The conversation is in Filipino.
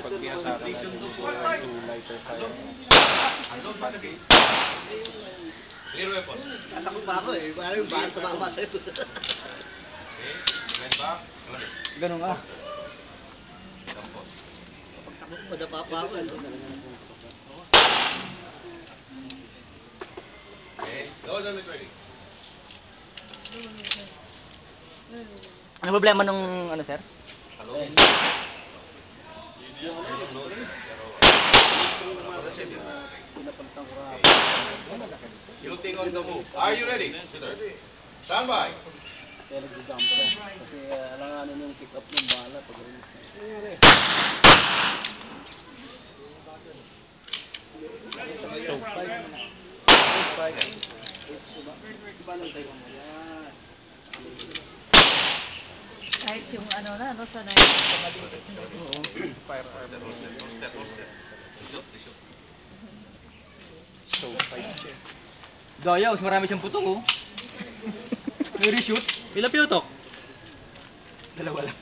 pag pinasara na yung 2-lighter fire. Clear weapon. Tatakot pa ako eh. Parang yung bahan tumama sa'yo. Okay. Right back. Ganun nga. Tampos. Pagtakot pa dapa pa ako. Okay. Load on the ready. Ano problema nung ano, sir? Hello. Shooting on the move. Are you ready? Stand by. Kaya nag-jump ka. Kasi alanganin yung pick up ng bala pag release. Kahit yung ano na, no, sanay sa maliit. Firearm. So, fight siya. Gaya, mas marami siyang putok, oh. May reshoot. Pila pinutok? Dalawa lang.